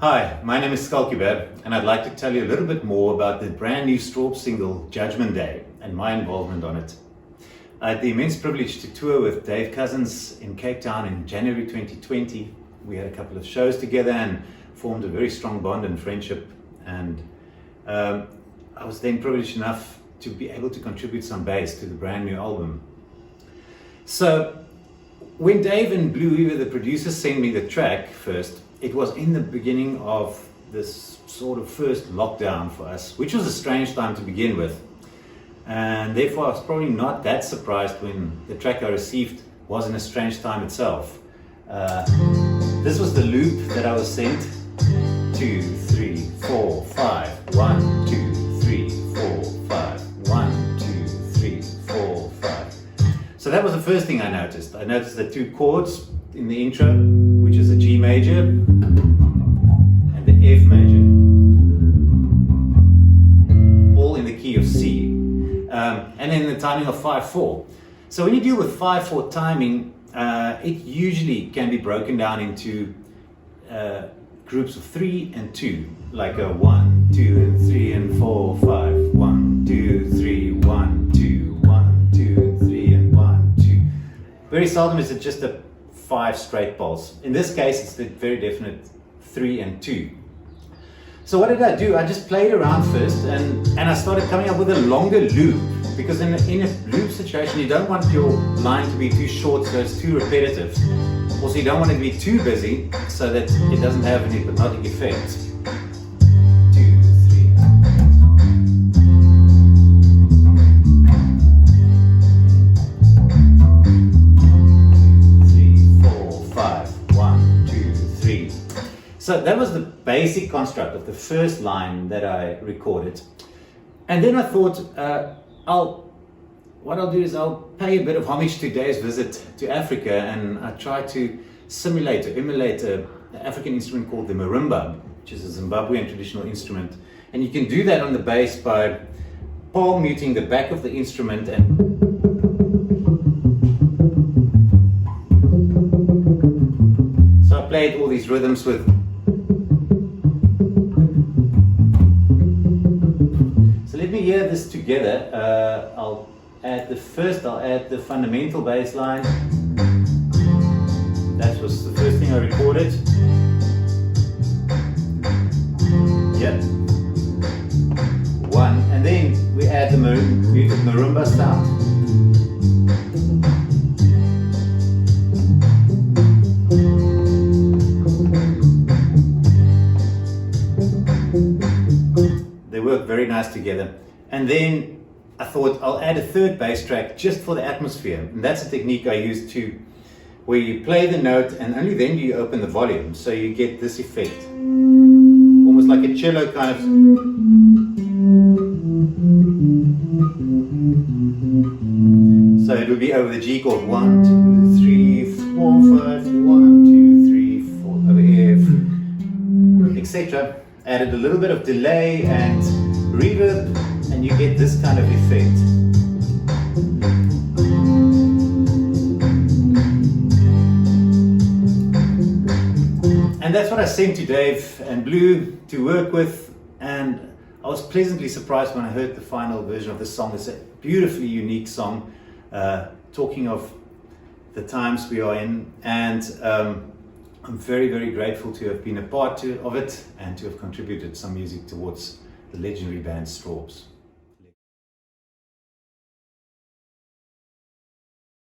Hi, my name is Schalk Joubert, and I'd like to tell you a little bit more about the brand new Strawbs single, Judgement Day, and my involvement on it. I had the immense privilege to tour with Dave Cousins in Cape Town in January 2020. We had a couple of shows together and formed a very strong bond and friendship, and I was then privileged enough to be able to contribute some bass to the brand new album. So when Dave and Blue Weaver, the producers, sent me the track first, it was in the beginning of this sort of first lockdown for us, which was a strange time to begin with. And therefore I was probably not that surprised when the track I received was in a strange time itself. This was the loop that I was sent. 2, 3, 4, 5. 1, 2, 3, 4, 5. 1, 2, 3, 4, 5. So that was the first thing I noticed. I noticed the two chords in the intro, which is a G major and the F major, all in the key of C, and then the timing of 5/4. So when you deal with 5/4 timing, it usually can be broken down into groups of 3 and 2, like a 1, 2, and 3 and 4, 5. 1, 2, 3, 1, 2, 1, 2, and 3 and 1, 2. Very seldom is it just a 5 straight pulse. In this case, it's the very definite 3 and 2. So what did I do? I just played around first, and I started coming up with a longer loop, because in a loop situation, you don't want your line to be too short so it's too repetitive. Also, you don't want it to be too busy so that it doesn't have an hypnotic effect. 2, 3. 3, 4, 5. 1, 2, 3. So that was the basic construct of the first line that I recorded. And then I thought, what I'll do is I'll pay a bit of homage to Dave's visit to Africa, and I try to simulate or emulate an African instrument called the marimba, which is a Zimbabwean traditional instrument. And you can do that on the bass by palm muting the back of the instrument and so I played all these rhythms with. So let me hear this together. I'll add the fundamental bass line. That was the first thing I recorded. Yep. 1, and then we add the marimba sound. They work very nice together. And then I thought I'll add a third bass track just for the atmosphere, and that's a technique I use too, where you play the note and only then do you open the volume, so you get this effect, almost like a cello kind of. So it would be over the G chord, 1, 2, 3, 4, 5, 1, 2, 3, 4, over F, etc. Added a little bit of delay and reverb, and you get this kind of effect. And that's what I sent to Dave and Blue to work with, and I was pleasantly surprised when I heard the final version of this song. It's a beautifully unique song, talking of the times we are in, and I'm very, very grateful to have been a part of it and to have contributed some music towards the legendary band Strawbs.